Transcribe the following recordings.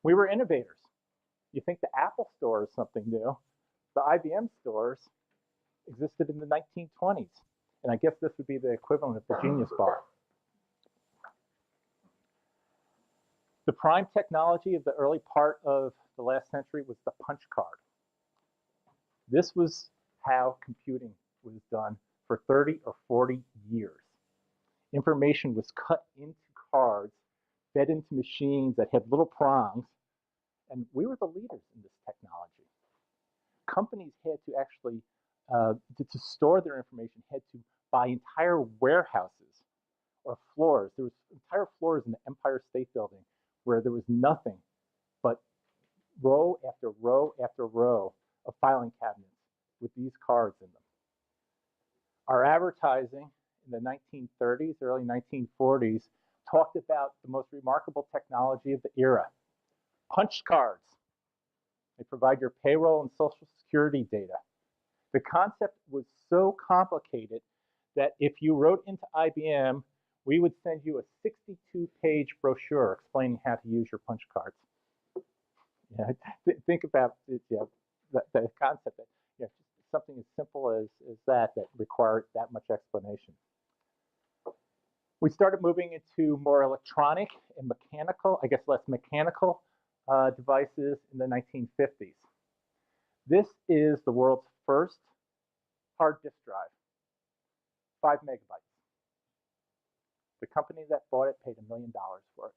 We were innovators. You think the Apple store is something new. The IBM stores existed in the 1920s. And I guess this would be the equivalent of the Genius Bar. The prime technology of the early part of the last century was the punch card. This was how computing was done for 30 or 40 years. Information was cut into cards, fed into machines that had little prongs, and we were the leaders in this technology. Companies had to actually, to store their information, had to buy entire warehouses or floors. There was entire floors in the Empire State Building where there was nothing but row after row after row of filing cabinets with these cards in them. Our advertising in the 1930s, early 1940s, talked about the most remarkable technology of the era. Punch cards. They provide your payroll and social security data. The concept was so complicated that if you wrote into IBM, we would send you a 62-page brochure explaining how to use your punch cards. Yeah, think about it, yeah, the concept that, yeah, something as simple as that required that much explanation. We started moving into more electronic and mechanical, I guess less mechanical devices in the 1950s. This is the world's first hard disk drive, 5 megabytes. The company that bought it paid $1 million for it.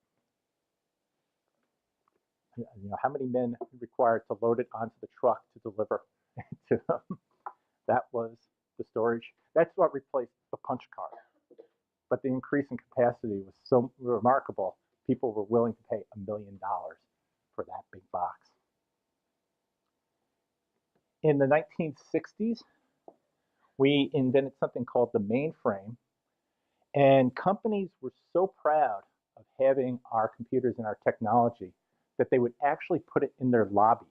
You know, how many men required to load it onto the truck to deliver to them? That was the storage. That's what replaced the punch card. But the increase in capacity was so remarkable, people were willing to pay $1 million for that big box. In the 1960s, we invented something called the mainframe, and companies were so proud of having our computers and our technology that they would actually put it in their lobbies.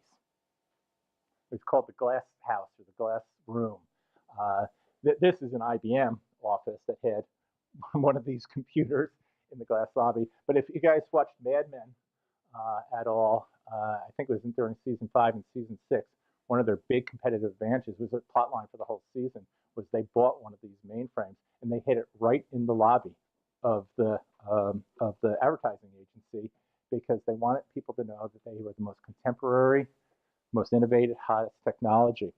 It's called the glass house or the glass room. This is an IBM office that had one of these computers in the glass lobby. But if you guys watched Mad Men at all, I think it was during season 5 and season 6, one of their big competitive advantages was a plot line for the whole season was they bought one of these mainframes and they hid it right in the lobby of the advertising agency because they wanted people to know that they were the most contemporary, most innovative, hottest technology.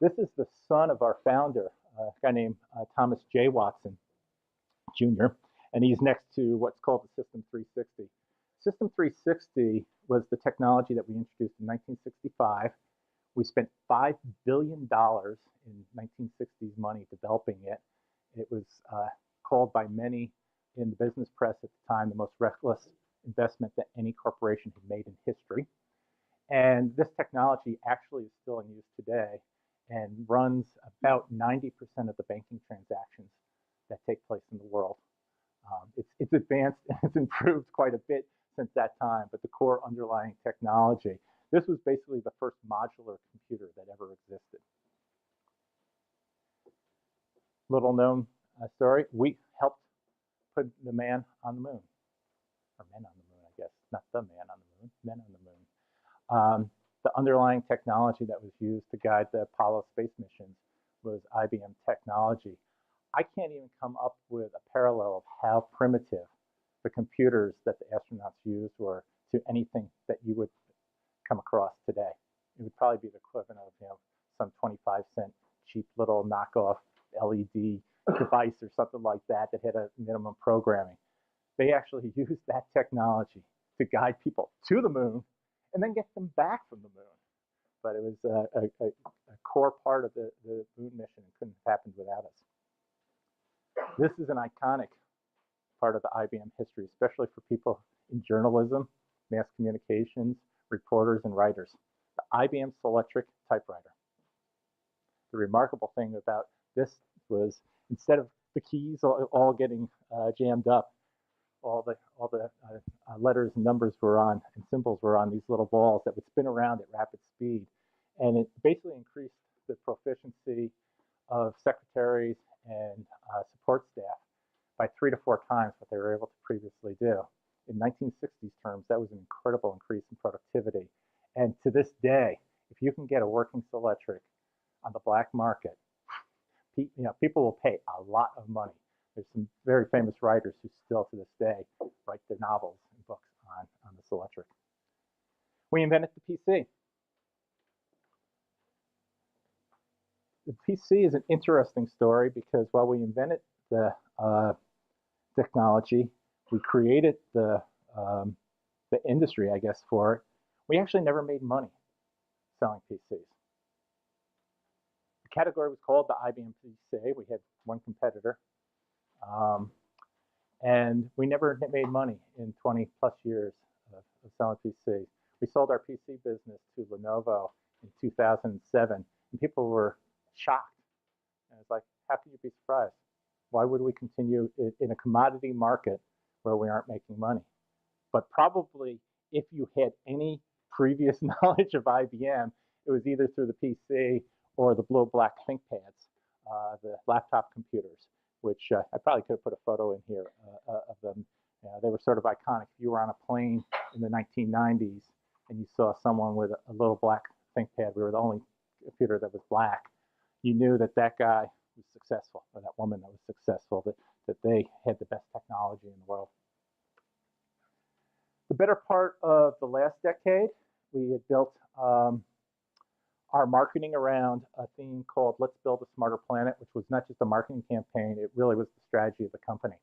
This is the son of our founder, a guy named Thomas J. Watson Jr., and he's next to what's called the System 360. System 360 was the technology that we introduced in 1965. We spent $5 billion in 1960s money developing it. It was called by many in the business press at the time the most reckless investment that any corporation had made in history. And this technology actually is still in use today and runs about 90% of the banking transactions that take place in the world. It's advanced and it's improved quite a bit since that time, but the core underlying technology, this was basically the first modular computer that ever existed. Little known story, we helped put the man on the moon, or men on the moon, I guess, not the man on the moon, men on the moon. The underlying technology that was used to guide the Apollo space missions was IBM technology. I can't even come up with a parallel of how primitive the computers that the astronauts used were to anything that you would come across today. It would probably be the equivalent of, you know, some 25-cent cheap little knockoff LED device or something like that that had a minimum programming. They actually used that technology to guide people to the moon and then get them back from the moon. But it was a core part of the moon mission and couldn't have happened without us. This is an iconic part of the IBM history, especially for people in journalism, mass communications, reporters, and writers. The IBM Selectric typewriter. The remarkable thing about this was instead of the keys all getting jammed up, all the letters and numbers were on and symbols were on these little balls that would spin around at rapid speed. And it basically increased the proficiency of secretaries and support staff by 3 to 4 times what they were able to previously do. In 1960s terms, that was an incredible day, if you can get a working Selectric on the black market, people will pay a lot of money. There's some very famous writers who still to this day write their novels and books on the Selectric. We invented the PC. The PC is an interesting story because while we invented the technology, we created the industry, I guess, for it, we actually never made money selling PCs. The category was called the IBM PC. We had one competitor. And we never made money in 20 plus years of selling PCs. We sold our PC business to Lenovo in 2007, and people were shocked. And it's like, how can you be surprised? Why would we continue in a commodity market where we aren't making money? But probably if you had any previous knowledge of IBM, it was either through the PC or the blue-black ThinkPads, the laptop computers, which I probably could have put a photo in here of them. They were sort of iconic. If you were on a plane in the 1990s and you saw someone with a little black ThinkPad, we were the only computer that was black, you knew that that guy was successful, or that woman that was successful, that they had the best technology in the world. The better part of the last decade, we had built our marketing around a theme called Let's Build a Smarter Planet, which was not just a marketing campaign, it really was the strategy of the company.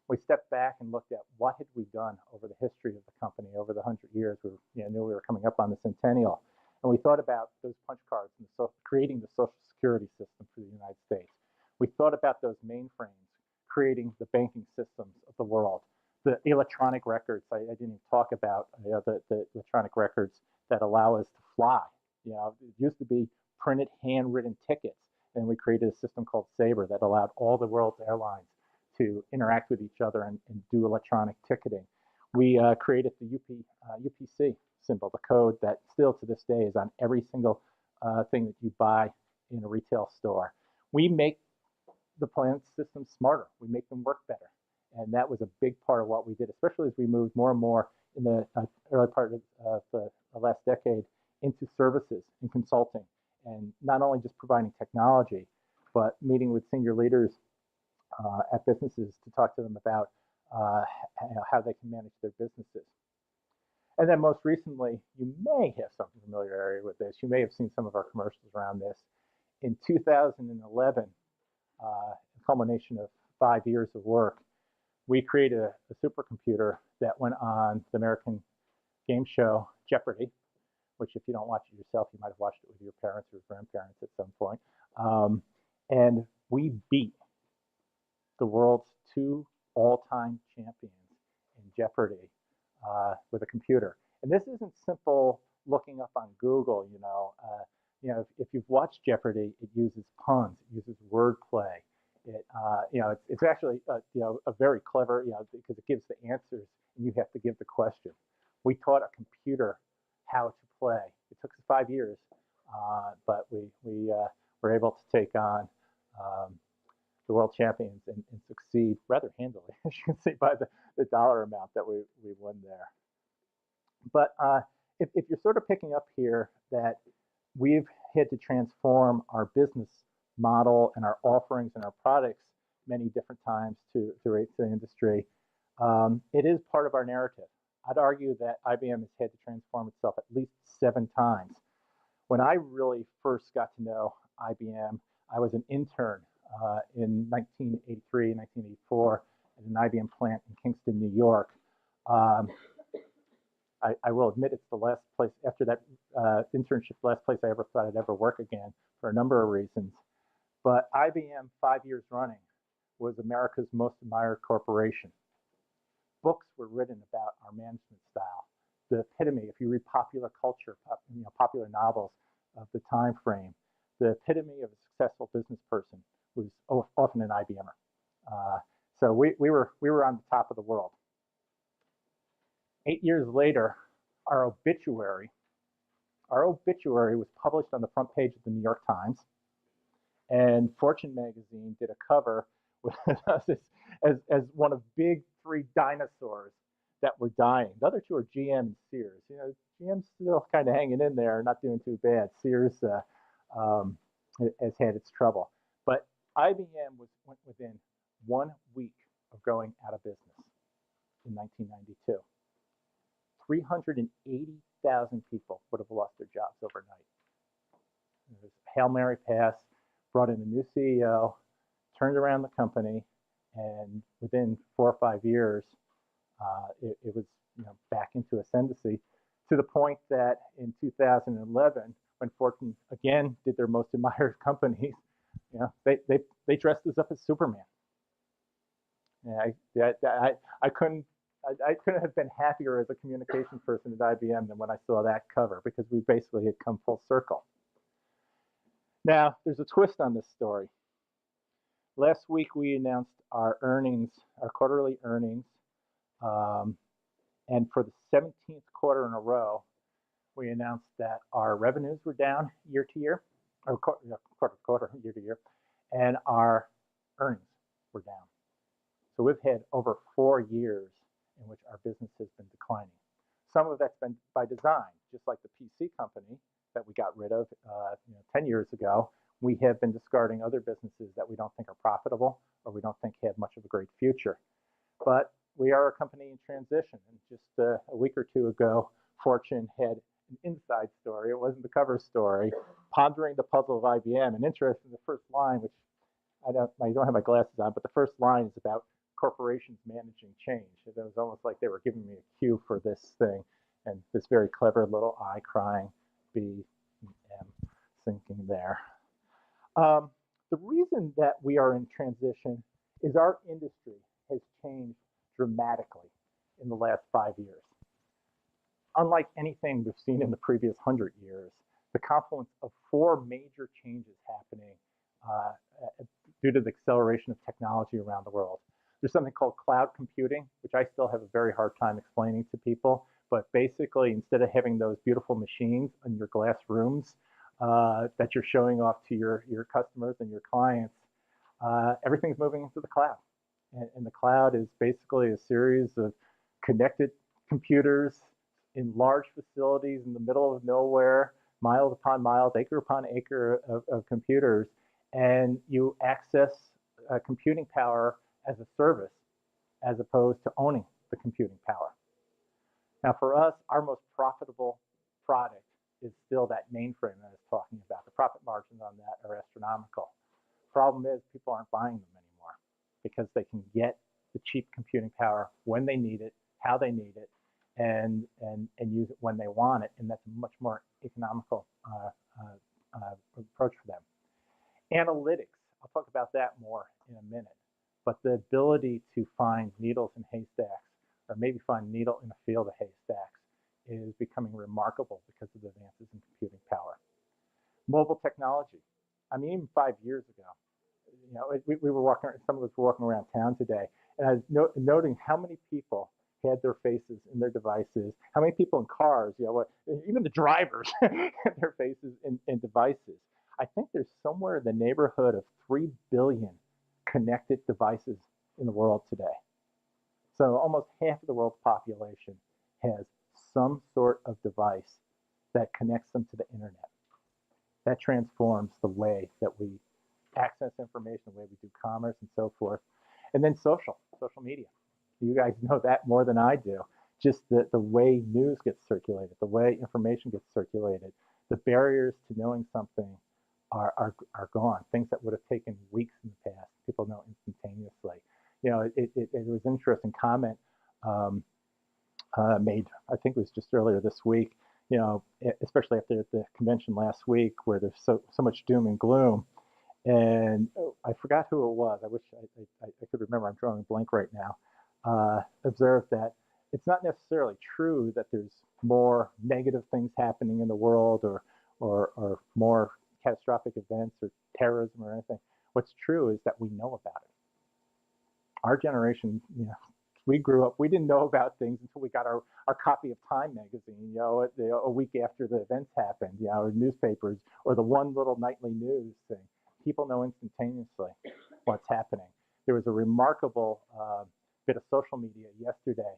We stepped back and looked at what had we done over the history of the company, over the 100 years. We knew we were coming up on the centennial. And we thought about those punch cards and creating the Social Security system for the United States. We thought about those mainframes, creating the banking systems of the world. The electronic records, I didn't even talk about the electronic records that allow us to fly. It used to be printed handwritten tickets, and we created a system called Sabre that allowed all the world's airlines to interact with each other and do electronic ticketing. We created the UPC symbol, the code that still to this day is on every single thing that you buy in a retail store. We make the plant systems smarter. We make them work better. And that was a big part of what we did, especially as we moved more and more in the early part of the last decade into services and consulting, and not only just providing technology, but meeting with senior leaders at businesses to talk to them about how they can manage their businesses. And then most recently, you may have some familiarity with this. You may have seen some of our commercials around this. In 2011, a culmination of 5 years of work, we created a supercomputer that went on the American game show Jeopardy, which if you don't watch it yourself, you might have watched it with your parents or grandparents at some point. And we beat the world's 2 all-time champions in Jeopardy with a computer. And this isn't simple looking up on Google, if you've watched Jeopardy, it uses puns, it uses wordplay. It's actually a very clever, because it gives the answers and you have to give the question. We taught a computer how to play. It took us 5 years, but we were able to take on the world champions and succeed rather handily, as you can see by the dollar amount that we won there. But if you're sort of picking up here that we've had to transform our business model and our offerings and our products many different times to raise the industry, it is part of our narrative. I'd argue that IBM has had to transform itself at least 7 times. When I really first got to know IBM, I was an intern in 1983, 1984 at an IBM plant in Kingston, New York. I will admit it's the last place, after that internship, the last place I ever thought I'd ever work again for a number of reasons. But IBM, 5 years running, was America's most admired corporation. Books were written about our management style. The epitome, if you read popular culture, popular novels of the time frame, the epitome of a successful business person was often an IBMer. So we were on the top of the world. 8 years later, our obituary was published on the front page of the New York Times, and Fortune magazine did a cover with us as one of big 3 dinosaurs that were dying. The other 2 are GM and Sears. GM's still kind of hanging in there, not doing too bad. Sears um, has had its trouble. But IBM went within 1 week of going out of business in 1992. 380,000 people would have lost their jobs overnight. It was Hail Mary pass, brought in a new CEO, turned around the company, and within 4 or 5 years, it was back into ascendancy, to the point that in 2011, when Fortune again did their most admired companies, they dressed us up as Superman. I couldn't have been happier as a communications person at IBM than when I saw that cover, because we basically had come full circle. Now, there's a twist on this story. Last week we announced our earnings, our quarterly earnings, and for the 17th quarter in a row, we announced that our revenues were down year to year, or quarter year to year, and our earnings were down. So we've had over 4 years in which our business has been declining. Some of that's been by design, just like the PC company that we got rid of 10 years ago. We have been discarding other businesses that we don't think are profitable or we don't think have much of a great future. But we are a company in transition. And just a week or two ago, Fortune had an inside story. It wasn't the cover story, pondering the puzzle of IBM. And interesting, the first line, which I don't have my glasses on, but the first line is about corporations managing change. It was almost like they were giving me a cue for this thing, and this very clever little I crying, B, M sinking there. The reason that we are in transition is our industry has changed dramatically in the last 5 years. Unlike anything we've seen in the previous 100 years, the confluence of 4 major changes happening due to the acceleration of technology around the world. There's something called cloud computing, which I still have a very hard time explaining to people. But basically, instead of having those beautiful machines in your glass rooms that you're showing off to your customers and your clients, everything's moving into the cloud. And the cloud is basically a series of connected computers in large facilities in the middle of nowhere, miles upon miles, acre upon acre of computers, and you access computing power as a service as opposed to owning the computing power. Now, for us, our most profitable product is still that mainframe that I was talking about. The profit margins on that are astronomical. Problem is, people aren't buying them anymore because they can get the cheap computing power when they need it, how they need it, and use it when they want it, and that's a much more economical approach for them. Analytics, I'll talk about that more in a minute, but the ability to find needles in haystacks, or maybe find a needle in a field of haystacks, is becoming remarkable because of the advances in computing power. Mobile technology. I mean, even 5 years ago, we were walking, some of us were walking around town today, and I was noting how many people had their faces in their devices, how many people in cars, even the drivers had their faces in devices. I think there's somewhere in the neighborhood of 3 billion connected devices in the world today. So almost half of the world's population has some sort of device that connects them to the internet. That transforms the way that we access information, the way we do commerce and so forth. And then social media. You guys know that more than I do. Just the way news gets circulated, the way information gets circulated, the barriers to knowing something are gone. Things that would have taken weeks in the past, people know instantaneously. It was an interesting comment made, I think it was just earlier this week, especially after the convention last week where there's so much doom and gloom. And I forgot who it was. I wish I could remember. I'm drawing a blank right now. Observed that it's not necessarily true that there's more negative things happening in the world or more catastrophic events or terrorism or anything. What's true is that we know about it. Our generation, we grew up, we didn't know about things until we got our copy of Time magazine, a week after the events happened, or newspapers, or the one little nightly news thing. People know instantaneously what's happening. There was a remarkable bit of social media yesterday.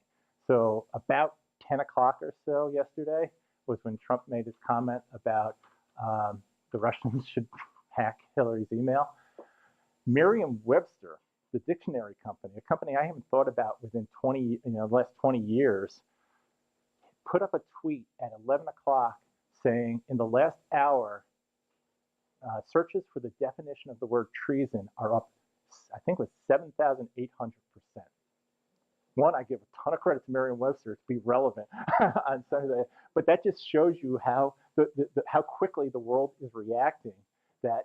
So about 10 o'clock or so yesterday, was when Trump made his comment about the Russians should hack Hillary's email. Merriam-Webster, the dictionary company, a company I haven't thought about within the last 20 years, put up a tweet at 11 o'clock saying, in the last hour, searches for the definition of the word treason are up, I think it was 7,800%. One, I give a ton of credit to Merriam-Webster to be relevant on some of that, but that just shows you how how quickly the world is reacting. That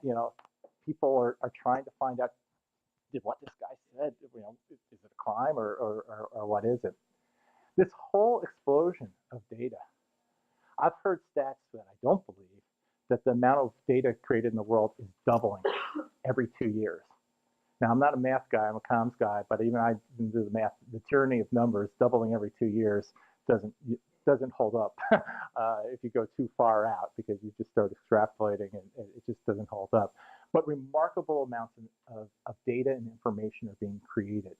people are trying to find out, did what this guy said, is it a crime or what is it? This whole explosion of data. I've heard stats that I don't believe, that the amount of data created in the world is doubling every 2 years. Now, I'm not a math guy, I'm a comms guy, but even I can do the math. The tyranny of numbers, doubling every 2 years, doesn't hold up if you go too far out, because you just start extrapolating and it just doesn't hold up. But remarkable amounts of data and information are being created.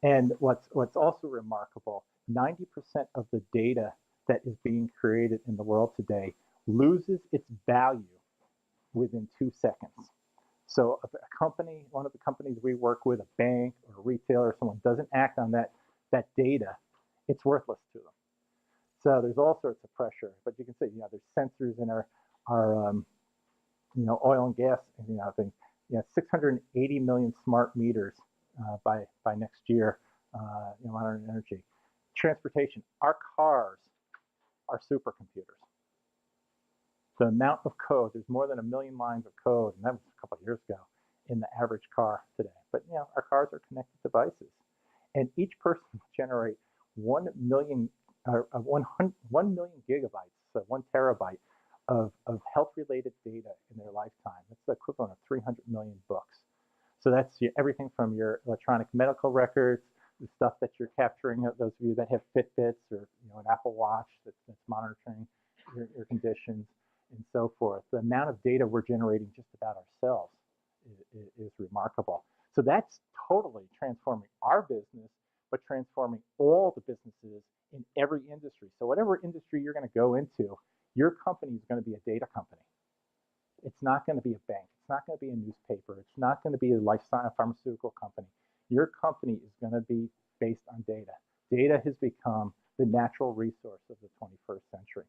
And what's also remarkable, 90% of the data that is being created in the world today loses its value within 2 seconds. So if a company, one of the companies we work with, a bank or a retailer, or someone doesn't act on that data, it's worthless to them. So there's all sorts of pressure, but you can see, there's sensors in our oil and gas, thing. 680 million smart meters by next year, modern energy. Transportation, our cars are supercomputers. The amount of code, there's more than 1 million lines of code, and that was a couple of years ago, in the average car today. But our cars are connected devices, and each person will generate 1 million gigabytes, so 1 terabyte of health-related data in their lifetime. That's the equivalent of 300 million books. So that's everything from your electronic medical records, the stuff that you're capturing, those of you that have Fitbits or an Apple Watch that's monitoring your conditions, and so forth. The amount of data we're generating just about ourselves is remarkable. So that's totally transforming our business, but transforming all the businesses in every industry. So whatever industry you're going to go into, your company is going to be a data company. It's not going to be a bank. It's not going to be a newspaper. It's not going to be a life science pharmaceutical company. Your company is going to be based on data. Data has become the natural resource of the 21st century.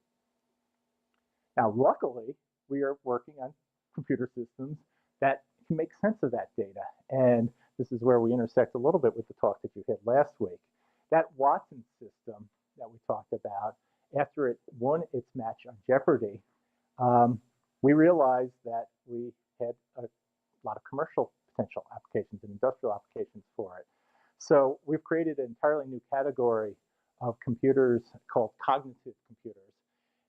Now, luckily, we are working on computer systems that can make sense of that data. And this is where we intersect a little bit with the talk that you had last week. That Watson system that we talked about, after it won its match on Jeopardy, we realized that we had a lot of commercial potential applications and industrial applications for it. So we've created an entirely new category of computers called cognitive computers.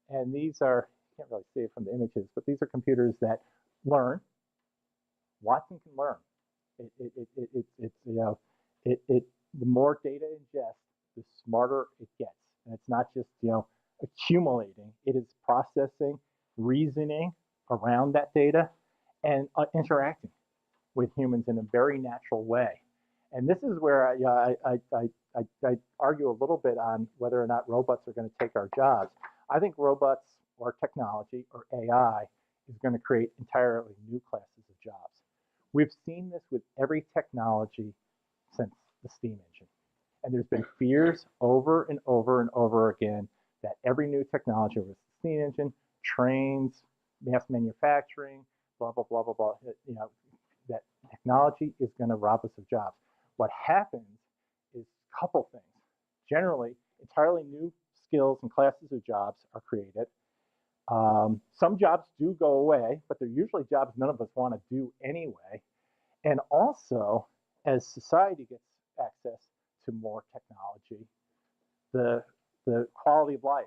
And these are, you can't really see it from the images, but these are computers that learn. Watson can learn. The more data ingest, the smarter it gets. And it's not just, accumulating. It is processing, reasoning around that data, and interacting with humans in a very natural way. And this is where I argue a little bit on whether or not robots are going to take our jobs. I think robots or technology or AI is going to create entirely new classes of jobs. We've seen this with every technology since the steam engine. And there's been fears over and over and over again that every new technology, with the steam engine, trains, mass manufacturing, blah, blah, blah, blah, blah, that technology is going to rob us of jobs. What happens is a couple things. Generally, entirely new skills and classes of jobs are created. Some jobs do go away, but they're usually jobs none of us want to do anyway. And also, as society gets access to more technology, the quality of life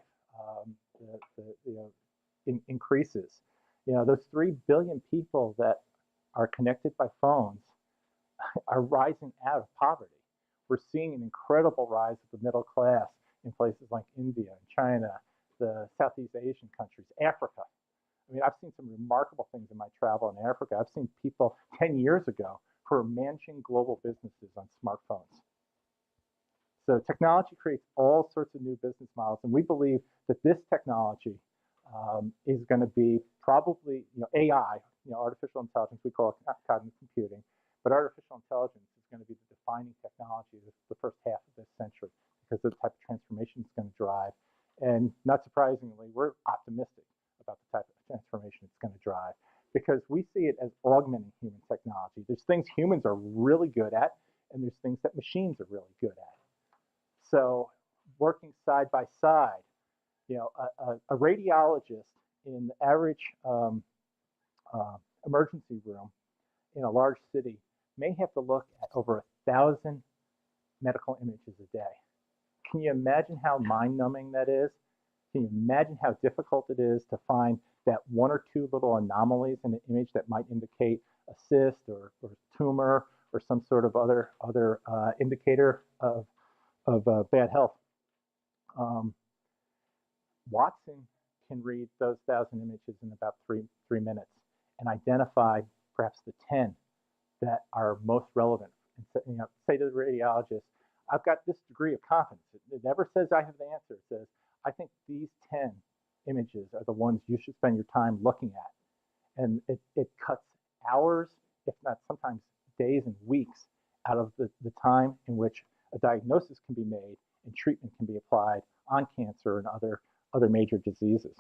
increases. Those 3 billion people that are connected by phones are rising out of poverty. We're seeing an incredible rise of the middle class in places like India and China, the Southeast Asian countries, Africa. I mean, I've seen some remarkable things in my travel in Africa. I've seen people 10 years ago who are managing global businesses on smartphones. So technology creates all sorts of new business models, and we believe that this technology is going to be probably, AI, artificial intelligence, we call it cognitive computing, but artificial intelligence is going to be the defining technology of the first half of this century because of the type of transformation it's going to drive. And not surprisingly, we're optimistic about the type of transformation it's going to drive because we see it as augmenting human technology. There's things humans are really good at, and there's things that machines are really good at. So working side by side, a radiologist in the average emergency room in a large city may have to look at over 1,000 medical images a day. Can you imagine how mind-numbing that is? Can you imagine how difficult it is to find that one or two little anomalies in an image that might indicate a cyst or tumor or some sort of other indicator of bad health? Watson can read those 1,000 images in about three minutes and identify perhaps the 10 that are most relevant. And say to the radiologist, I've got this degree of confidence. It never says I have the answer. It says, I think these 10 images are the ones you should spend your time looking at. And it cuts hours, if not sometimes days and weeks, out of the time in which a diagnosis can be made and treatment can be applied on cancer and other major diseases.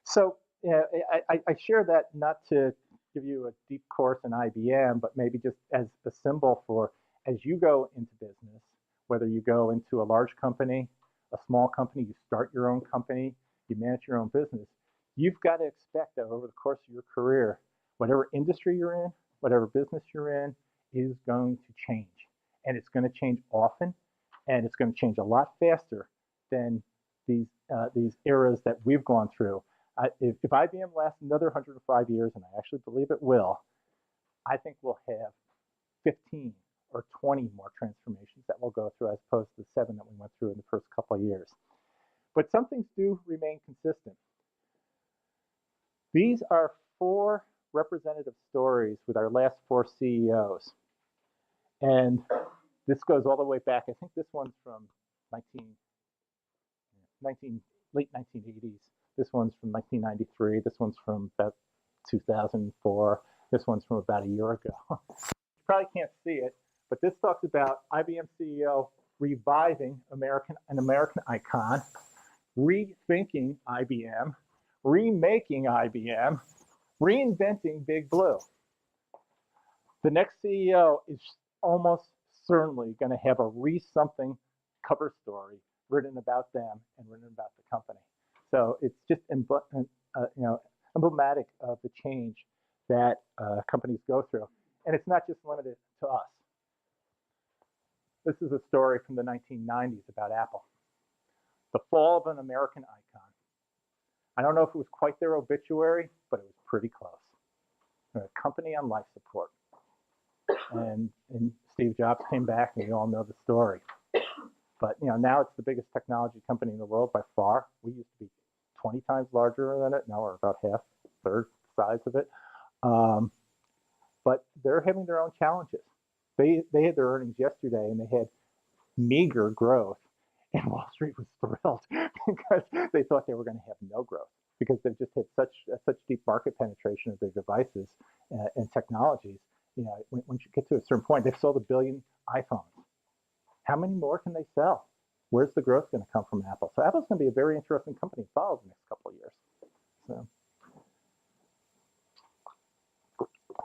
So I share that not to give you a deep course in IBM, but maybe just as a symbol for as you go into business, whether you go into a large company, a small company, you start your own company, you manage your own business, you've got to expect that over the course of your career, whatever industry you're in, whatever business you're in, is going to change. And it's going to change often, and it's going to change a lot faster than these eras that we've gone through. If IBM lasts another 105 years, and I actually believe it will, I think we'll have 15 or 20 more transformations that we'll go through as opposed to the 7 that we went through in the first couple of years. But some things do remain consistent. These are 4 representative stories with our last 4 CEOs. And this goes all the way back. I think this one's from late 1980s. This one's from 1993. This one's from about 2004. This one's from about a year ago. You probably can't see it, but this talks about IBM CEO reviving an American icon, rethinking IBM, remaking IBM, reinventing Big Blue. The next CEO is almost certainly going to have a re-something cover story written about them and written about the company. So it's just emblematic of the change that companies go through. And it's not just limited to us. This is a story from the 1990s about Apple. The fall of an American icon. I don't know if it was quite their obituary, but it was pretty close. A company on life support. And Steve Jobs came back, and you all know the story. But now it's the biggest technology company in the world by far. We used to be 20 times larger than it. Now we're about half, third size of it. But they're having their own challenges. They had their earnings yesterday, and they had meager growth. And Wall Street was thrilled because they thought they were going to have no growth because they've just had such deep market penetration of their devices and technologies. When you get to a certain point, they've sold 1 billion iPhones. How many more can they sell? Where's the growth going to come from Apple? So Apple's going to be a very interesting company to follow the next couple of years.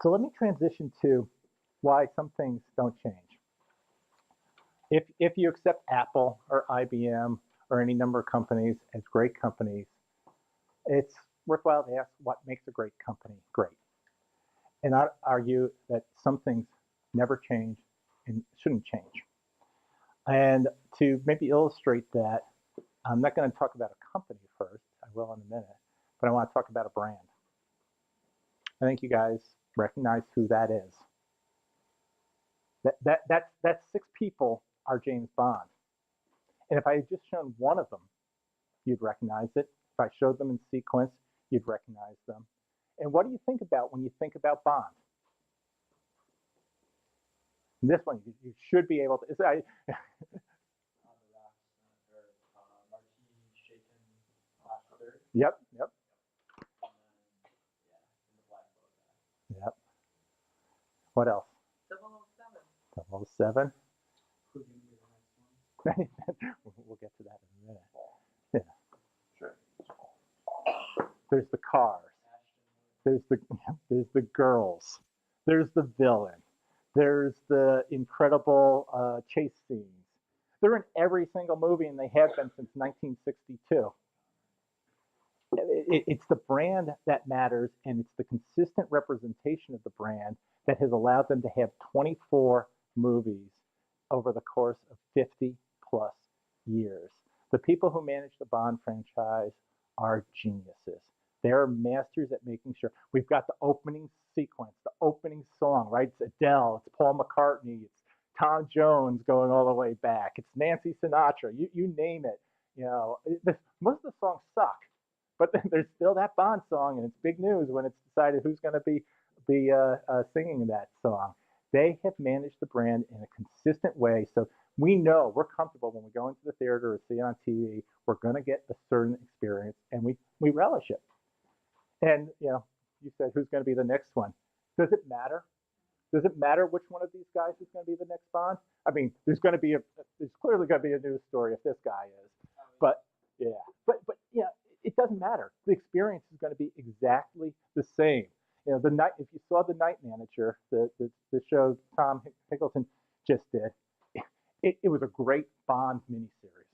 So let me transition to why some things don't change. If you accept Apple or IBM or any number of companies as great companies, it's worthwhile to ask what makes a great company great. And I argue that some things never change and shouldn't change. And to maybe illustrate that, I'm not going to talk about a company first. I will in a minute. But I want to talk about a brand. I think you guys recognize who that is. That's 6 people are James Bond. And if I had just shown one of them, you'd recognize it. If I showed them in sequence, you'd recognize them. And what do you think about when you think about Bond? And this one, you should be able to. Yep, yep, yep. What else? 007. We'll get to that in a minute. Yeah. There's the cars. There's the there's the girls. There's the villain. There's the incredible chase scenes. They're in every single movie, and they have been since 1962. It's the brand that matters, and it's the consistent representation of the brand that has allowed them to have 24 movies over the course of 50 plus years. The people who manage the Bond franchise are geniuses. They're masters at making sure we've got the opening sequence, the opening song, right? It's Adele, it's Paul McCartney, it's Tom Jones going all the way back, it's Nancy Sinatra, you name it. Most of the songs suck, but there's still that Bond song, and it's big news when it's decided who's going to be singing that song. They have managed the brand in a consistent way, so we know we're comfortable when we go into the theater or see it on TV. We're going to get a certain experience, and we relish it. And you said who's going to be the next one? Does it matter? Does it matter which one of these guys is going to be the next Bond? I mean, there's clearly going to be a news story if this guy is, but yeah, but yeah, it doesn't matter. The experience is going to be exactly the same. If you saw The Night Manager, the show Tom Hickleton just did, it was a great Bond miniseries.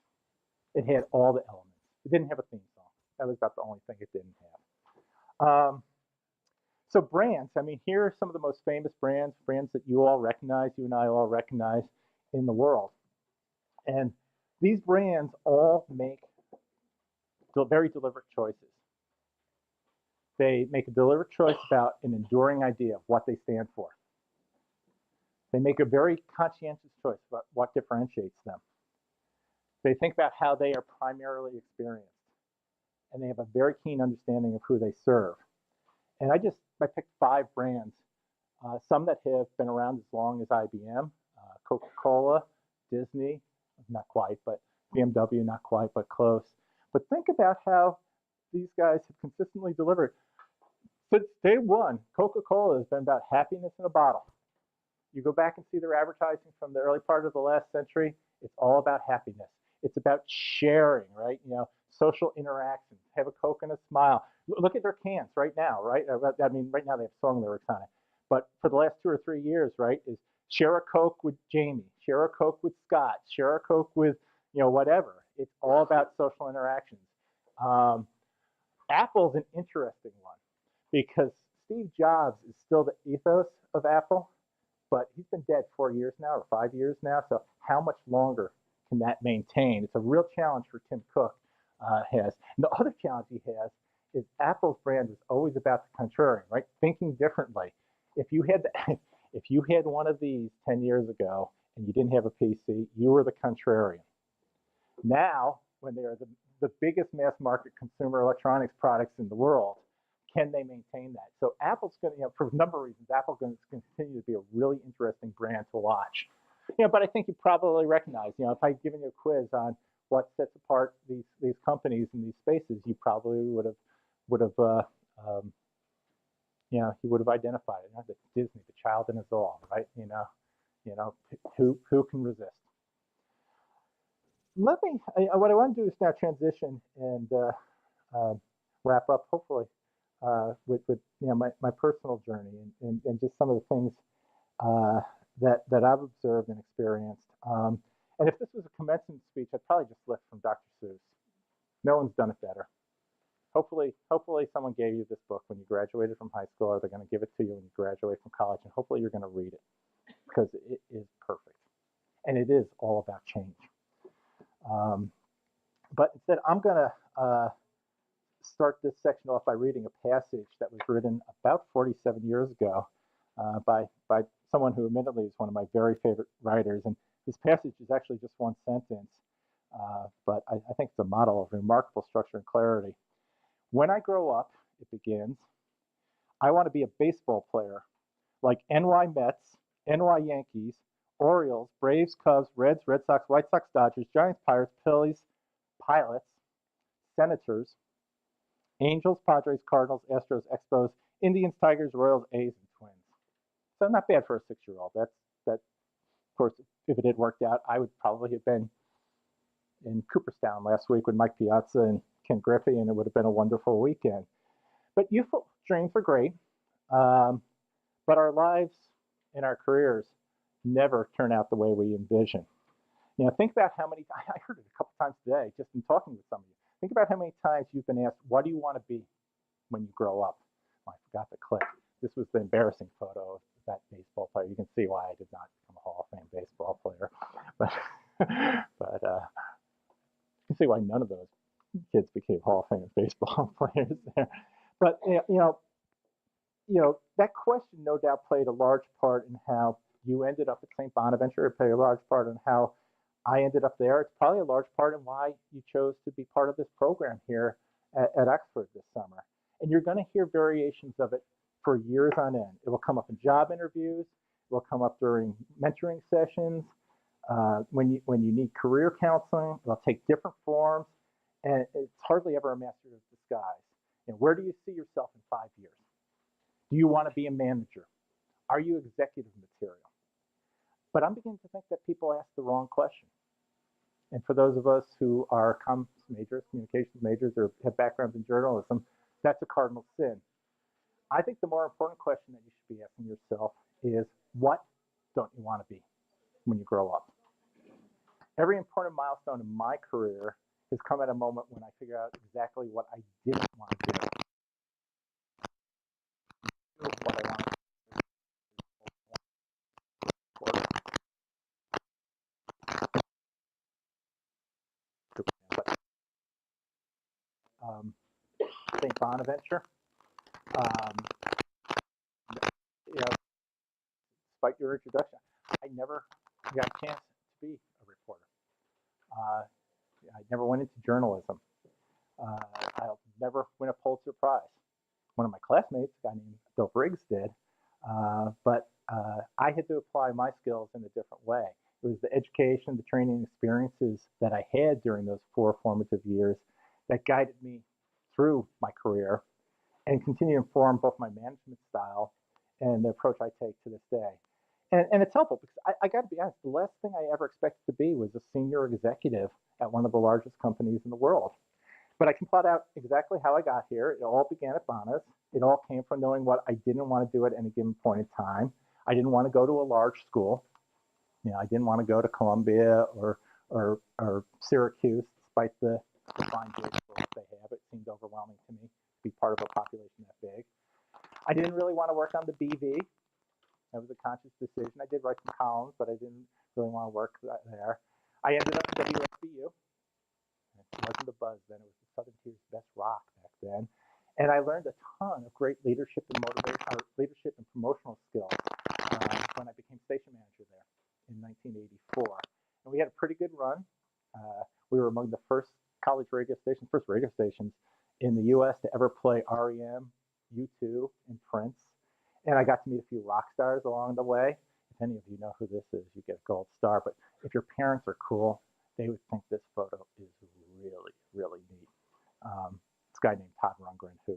It had all the elements. It didn't have a theme song. That was about the only thing it didn't have. So brands, I mean, here are some of the most famous brands that you all recognize, you and I all recognize in the world. And these brands all make very deliberate choices. They make a deliberate choice about an enduring idea of what they stand for. They make a very conscientious choice about what differentiates them. They think about how they are primarily experienced. And they have a very keen understanding of who they serve. And I picked 5 brands, some that have been around as long as IBM, Coca-Cola, Disney, not quite, but BMW, not quite, but close. But think about how these guys have consistently delivered. Since day one, Coca-Cola has been about happiness in a bottle. You go back and see their advertising from the early part of the last century, it's all about happiness. It's about sharing, right? Social interactions, have a Coke and a smile. Look at their cans right now, right? I mean, right now they have song lyrics on it. But for the last 2 or 3 years, right, is share a Coke with Jamie, share a Coke with Scott, share a Coke with, whatever. It's all about social interactions. Apple's an interesting one because Steve Jobs is still the ethos of Apple, but he's been dead 4 years now or 5 years now. So how much longer can that maintain? It's a real challenge for Tim Cook has. And the other challenge he has is Apple's brand is always about the contrarian, right? Thinking differently. If you had one of these 10 years ago and you didn't have a PC, you were the contrarian. Now, when they are the biggest mass market consumer electronics products in the world, can they maintain that? So Apple's going to, for a number of reasons, Apple's going to continue to be a really interesting brand to watch. But I think you probably recognize, if I'd given you a quiz on what sets apart these companies in these spaces, you probably would have identified it. That's Disney, the child in us all, right? Who can resist? What I want to do is now transition and wrap up, hopefully, with my personal journey and just some of the things that I've observed and experienced. And if this was a commencement speech, I'd probably just lift from Dr. Seuss. No one's done it better. Hopefully someone gave you this book when you graduated from high school, or they're going to give it to you when you graduate from college, and hopefully you're going to read it because it is perfect. And it is all about change. But instead, I'm going to start this section off by reading a passage that was written about 47 years ago by someone who admittedly is one of my very favorite writers. And this passage is actually just one sentence, but I think it's a model of remarkable structure and clarity. When I grow up, it begins, I want to be a baseball player like NY Mets, NY Yankees, Orioles, Braves, Cubs, Reds, Red Sox, White Sox, Dodgers, Giants, Pirates, Phillies, Pilots, Senators, Angels, Padres, Cardinals, Astros, Expos, Indians, Tigers, Royals, A's, and Twins. So not bad for a 6-year-old. That, of course, if it had worked out, I would probably have been in Cooperstown last week with Mike Piazza and Ken Griffey, and it would have been a wonderful weekend. But youthful dreams are great, but our lives and our careers never turn out the way we envision. Think about how many, I heard it a couple times today just in talking with some of you. Think about how many times you've been asked, what do you want to be when you grow up? Oh, I forgot to click. This was the embarrassing photo of that baseball player. You can see why I did not become a Hall of Fame baseball player. But, you can see why none of those kids became Hall of Fame baseball players there. But, that question no doubt played a large part in how you ended up at St. Bonaventure. It played a large part in how I ended up there. It's probably a large part in why you chose to be part of this program here at Oxford this summer. And you're going to hear variations of it for years on end. It will come up in job interviews. It will come up during mentoring sessions. When you need career counseling, it'll take different forms. And it's hardly ever a master of disguise. Where do you see yourself in 5 years? Do you want to be a manager? Are you executive material? But I'm beginning to think that people ask the wrong question. And for those of us who are comms majors, communications majors, or have backgrounds in journalism, that's a cardinal sin. I think the more important question that you should be asking yourself is, what don't you want to be when you grow up? Every important milestone in my career has come at a moment when I figured out exactly what I didn't want to do. What I wanted to St. Bonaventure. Despite your introduction, I never got a chance to be a reporter. I never went into journalism. I'll never win a Pulitzer Prize. One of my classmates, a guy named Bill Briggs, did, but I had to apply my skills in a different way. It was the education, the training experiences that I had during those 4 formative years that guided me through my career and continue to inform both my management style and the approach I take to this day. And it's helpful because I got to be honest, the last thing I ever expected to be was a senior executive at one of the largest companies in the world. But I can plot out exactly how I got here. It all began at Bonas. It all came from knowing what I didn't want to do at any given point in time. I didn't want to go to a large school. I didn't want to go to Columbia or Syracuse, despite the fine grade schools they have. It seemed overwhelming to me to be part of a population that big. I didn't really want to work on the BV. That was a conscious decision. I did write some columns, but I didn't really want to work there. I ended up at WSBU. It wasn't the buzz then. It was the Southern Tier's best rock back then. And I learned a ton of great leadership and leadership and promotional skills when I became station manager there in 1984. And we had a pretty good run. We were among the first radio stations in the U.S. to ever play REM, U2, and Prince. And I got to meet a few rock stars along the way. If any of you know who this is, you get a gold star. But if your parents are cool, they would think this photo is really, really neat. This guy named Todd Rundgren, who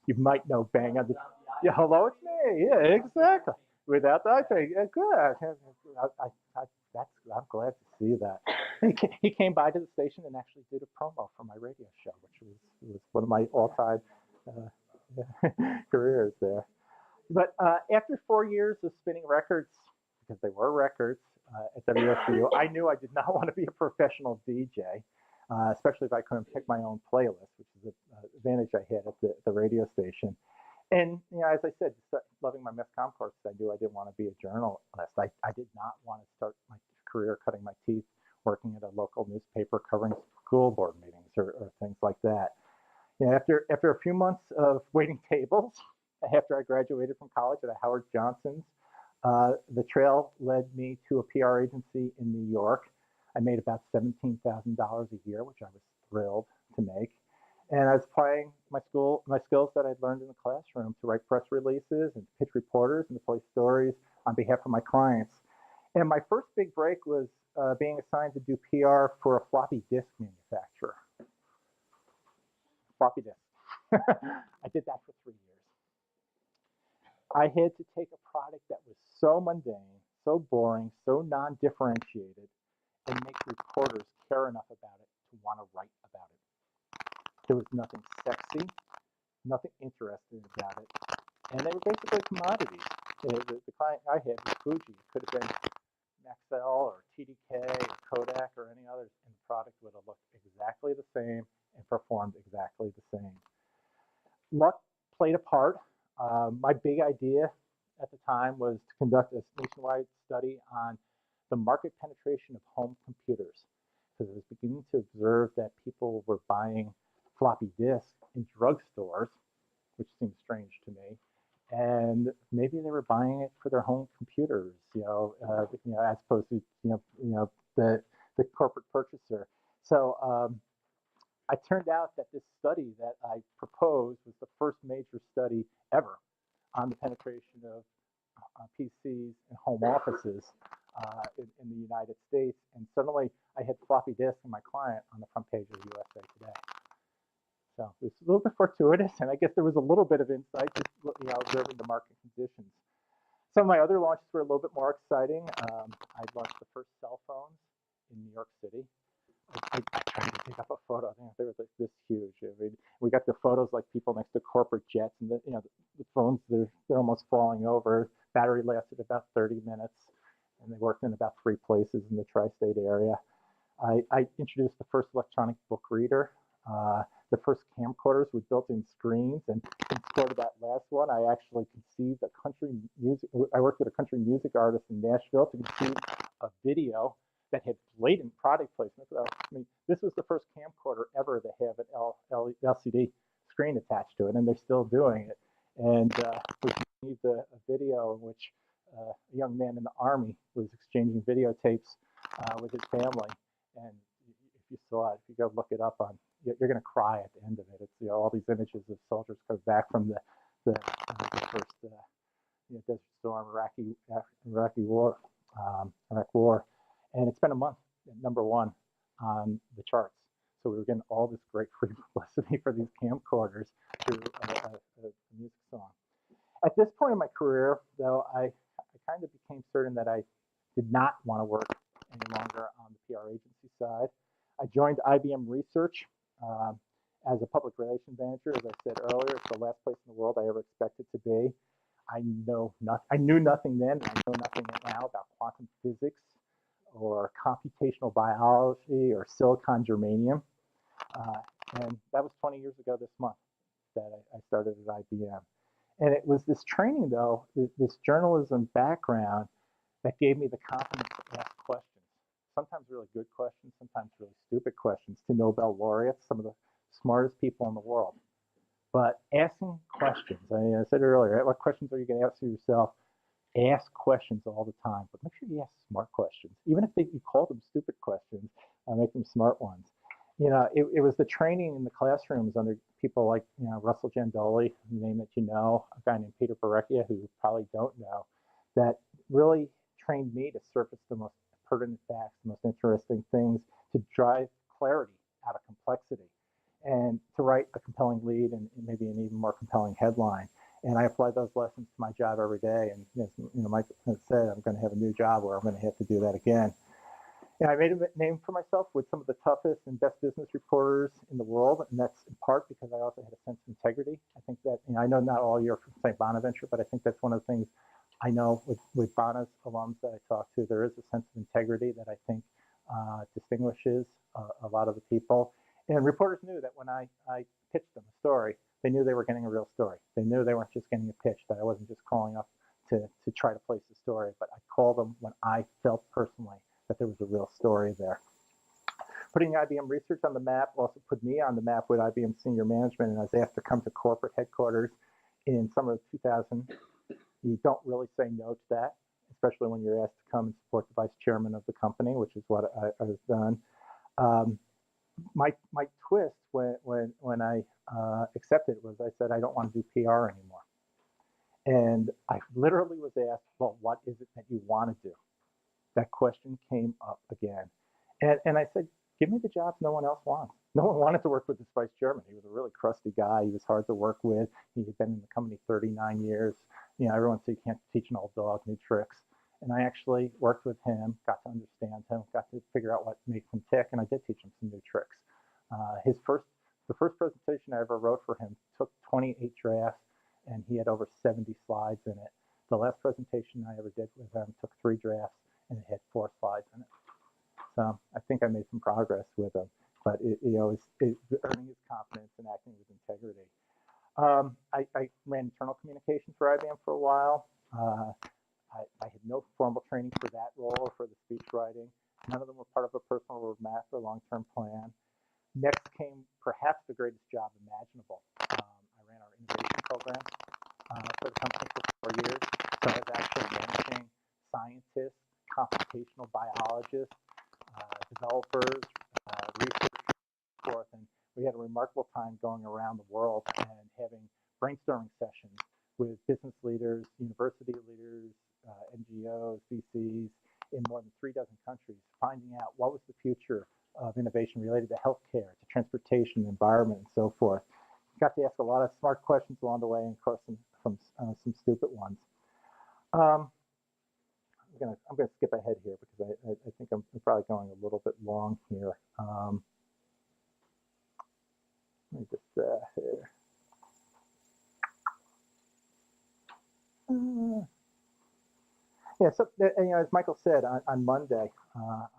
you might know bang on the... Yeah, hello, it's me. Yeah, exactly. Without the iPad. Yeah, good. I'm glad to see that. He came by to the station and actually did a promo for my radio show, which was one of my all-time careers there. But after 4 years of spinning records, because they were records at WSU, I knew I did not want to be a professional DJ, especially if I couldn't pick my own playlist, which is an advantage I had at the radio station. And as I said, loving my MESCOM course, I knew I didn't want to be a journalist. I did not want to start my career cutting my teeth working at a local newspaper covering school board meetings or things like that. After a few months of waiting tables, after I graduated from college at Howard Johnson's, the trail led me to a PR agency in New York. I made about $17,000 a year, which I was thrilled to make. And I was applying my skills that I'd learned in the classroom to write press releases and pitch reporters and to play stories on behalf of my clients. And my first big break was being assigned to do PR for a floppy disk manufacturer. Floppy disk. I did that for 3 years. I had to take a product that was so mundane, so boring, so non-differentiated, and make reporters care enough about it to want to write about it. There was nothing sexy, nothing interesting about it, and they were basically commodities. The client I had was Fuji. It could have been Maxell or TDK or Kodak or any others, and the product would have looked exactly the same and performed exactly the same. Luck played a part. My big idea at the time was to conduct a nationwide study on the market penetration of home computers, because I was beginning to observe that people were buying floppy disks in drugstores, which seemed strange to me, and maybe they were buying it for their home computers, as opposed to the corporate purchaser. So I turned out that this study that I proposed was the first major study ever on the penetration of PCs and home offices in the United States. And suddenly I had floppy disks and my client on the front page of the USA Today. So it was a little bit fortuitous, and I guess there was a little bit of insight, just observing the market conditions. Some of my other launches were a little bit more exciting. I launched the first cell phones in New York City. I tried to dig up a photo. I think they were like this huge. I mean, we got the photos like people next to corporate jets, and the phones they're almost falling over. Battery lasted about 30 minutes, and they worked in about 3 places in the tri-state area. I introduced the first electronic book reader. The first camcorders with built-in screens, and in support of that last one, I actually conceived a country music. I worked with a country music artist in Nashville to conceive a video that had blatant product placement. So, I mean, this was the first camcorder ever to have an LCD screen attached to it, and they're still doing it. And we conceived a video in which a young man in the Army was exchanging videotapes with his family. And if you saw it, if you go look it up on, you're going to cry at the end of it. It's all these images of soldiers coming back from the first Desert Storm, Iraq War, and it's been a month at #1 on the charts. So we were getting all this great free publicity for these camcorders through a music song. At this point in my career, though, I kind of became certain that I did not want to work any longer on the PR agency side. I joined IBM Research as a public relations manager. As I said earlier, it's the last place in the world I ever expected to be. I knew nothing then, and I know nothing now about quantum physics or computational biology or silicon germanium. And that was 20 years ago this month that I started at IBM. And it was this training, though, this journalism background, that gave me the confidence to ask questions. Sometimes really good questions, sometimes really stupid questions to Nobel laureates, some of the smartest people in the world. But asking questions, I said earlier, what questions are you going to ask yourself? Ask questions all the time, but make sure you ask smart questions. Even if you call them stupid questions, make them smart ones. It was the training in the classrooms under people like Russell Jandoli, the name that you know, a guy named Peter Barecchia, who you probably don't know, that really trained me to surface the most pertinent facts, the most interesting things, to drive clarity out of complexity, and to write a compelling lead and maybe an even more compelling headline. And I apply those lessons to my job every day. And as Mike said, I'm going to have a new job where I'm going to have to do that again. And I made a name for myself with some of the toughest and best business reporters in the world, and that's in part because I also had a sense of integrity. I think that I know not all you're from St. Bonaventure, but I think that's one of the things I know with Bona's alums that I talk to. There is a sense of integrity that I think distinguishes a lot of the people. And reporters knew that when I pitched them a story, they knew they were getting a real story. They knew they weren't just getting a pitch, that I wasn't just calling up to try to place a story, but I called them when I felt personally that there was a real story there. Putting IBM Research on the map also put me on the map with IBM senior management, and I was asked to come to corporate headquarters in summer of 2000. You don't really say no to that, especially when you're asked to come and support the vice chairman of the company, which is what I was done. My twist when I accepted was I said, I don't want to do PR anymore. And I literally was asked, well, what is it that you want to do? That question came up again. And I said, give me the jobs no one else wants. No one wanted to work with this vice chairman. He was a really crusty guy. He was hard to work with. He had been in the company 39 years. Everyone said you can't teach an old dog new tricks. And I actually worked with him, got to understand him, got to figure out what makes him tick, and I did teach him some new tricks. The first presentation I ever wrote for him took 28 drafts, and he had over 70 slides in it. The last presentation I ever did with him took 3 drafts, and it had 4 slides in it. So I think I made some progress with him, but earning his confidence and acting with integrity. I ran internal communications for IBM for a while. I had no formal training for that role or for the speech writing. None of them were part of a personal roadmap or long-term plan. Next came perhaps the greatest job imaginable. I ran our innovation program for the company for 4 years. So I was actually managing scientists, computational biologists, developers, researchers, and so forth. And we had a remarkable time going around the world and having brainstorming sessions with business leaders, university leaders, NGOs, VCs in more than 3 dozen countries, finding out what was the future of innovation related to healthcare, to transportation, environment, and so forth. Got to ask a lot of smart questions along the way, and of course some stupid ones. I'm gonna skip ahead here because I think I'm probably going a little bit long here. Let me just here. Yeah, so as Michael said, on Monday,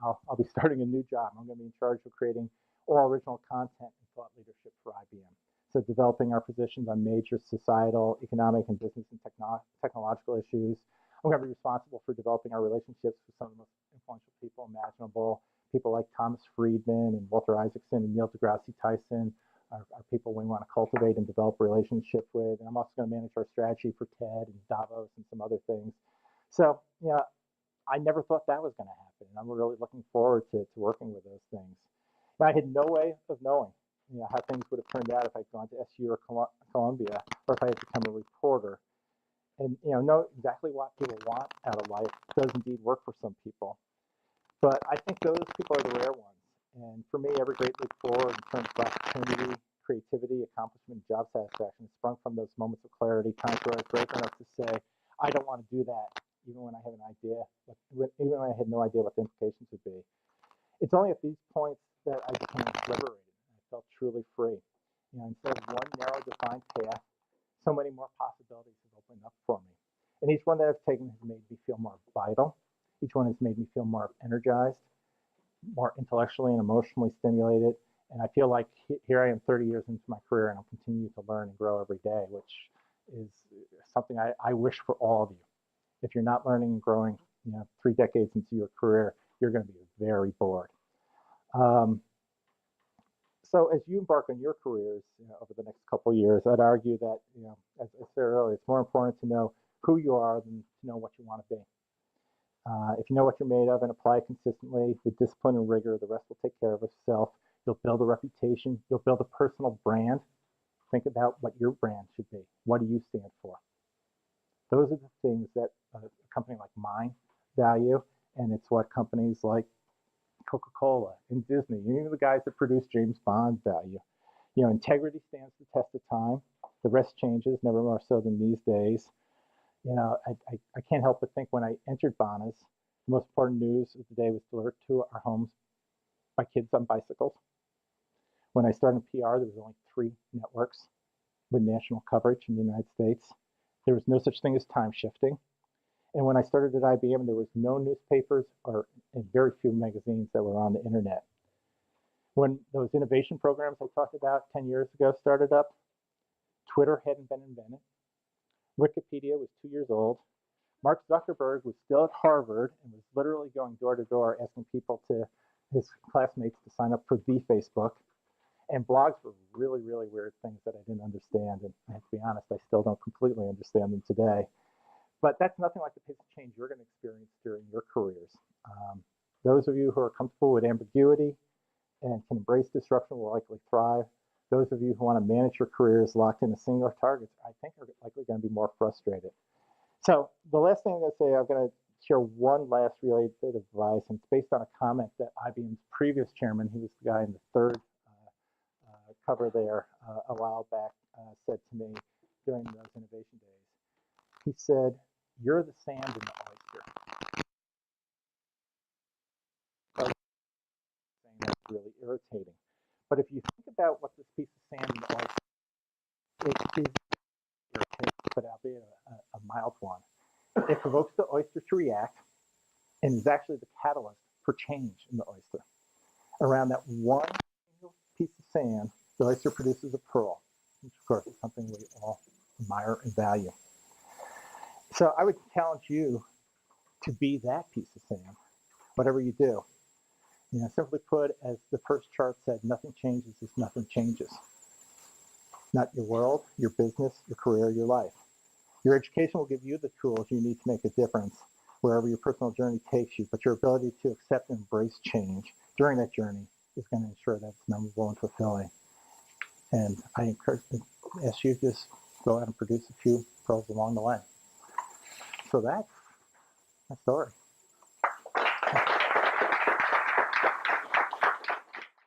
I'll be starting a new job. I'm going to be in charge of creating all original content and thought leadership for IBM. So developing our positions on major societal, economic, and business and technological issues. I'm going to be responsible for developing our relationships with some of the most influential people imaginable. People like Thomas Friedman and Walter Isaacson and Neil deGrasse Tyson are people we want to cultivate and develop a relationship with. And I'm also going to manage our strategy for TED and Davos and some other things. So, I never thought that was going to happen. And I'm really looking forward to working with those things. And I had no way of knowing, how things would have turned out if I'd gone to SU or Columbia, or if I had become a reporter. And, know exactly what people want out of life does indeed work for some people. But I think those people are the rare ones. And for me, every great leap forward in terms of opportunity, creativity, accomplishment, and job satisfaction sprung from those moments of clarity, times where I was brave enough to say, I don't want to do that, even when I have an idea, even when I had no idea what the implications would be. It's only at these points that I became liberated. I felt truly free. Instead of one narrow defined path, so many more possibilities have opened up for me. And each one that I've taken has made me feel more vital. Each one has made me feel more energized, more intellectually and emotionally stimulated. And I feel like here I am 30 years into my career, and I'll continue to learn and grow every day, which is something I wish for all of you. If you're not learning and growing, 3 decades into your career, you're going to be very bored. So as you embark on your careers over the next couple of years, I'd argue that, as I said earlier, it's more important to know who you are than to know what you want to be. If you know what you're made of and apply it consistently with discipline and rigor, the rest will take care of itself. You'll build a reputation. You'll build a personal brand. Think about what your brand should be. What do you stand for? Those are the things that a company like mine value, and it's what companies like Coca-Cola and Disney, even the guys that produce James Bond value. Integrity stands the test of time. The rest changes, never more so than these days. I can't help but think when I entered Bonas, the most important news of the day was delivered to our homes by kids on bicycles. When I started PR, there was only 3 networks with national coverage in the United States. There was no such thing as time shifting. And when I started at IBM, there was no newspapers and very few magazines that were on the internet. When those innovation programs I talked about 10 years ago started up, Twitter hadn't been invented. Wikipedia was 2 years old. Mark Zuckerberg was still at Harvard and was literally going door to door asking his classmates to sign up for the Facebook. And blogs were really, really weird things that I didn't understand. And I have to be honest, I still don't completely understand them today. But that's nothing like the pace of change you're going to experience during your careers. Those of you who are comfortable with ambiguity and can embrace disruption will likely thrive. Those of you who want to manage your careers locked into singular targets, I think are likely going to be more frustrated. So the last thing I'm going to say, I'm going to share one last related bit of advice, and it's based on a comment that IBM's previous chairman, he was the guy in the third cover there a while back said to me during those innovation days. He said, "You're the sand in the oyster." Saying that's really irritating. But if you think about what this piece of sand in the oyster, it is irritating, but albeit a mild one. It provokes the oyster to react and is actually the catalyst for change in the oyster. Around that one piece of sand, the oyster produces a pearl, which of course is something we all admire and value. So I would challenge you to be that piece of sand, whatever you do. You know, simply put, as the first chart said, nothing changes if nothing changes. Not your world, your business, your career, your life. Your education will give you the tools you need to make a difference wherever your personal journey takes you, but your ability to accept and embrace change during that journey is going to ensure that it's memorable and fulfilling. And I encourage, ask you to just go out and produce a few pearls along the way. So that's my story.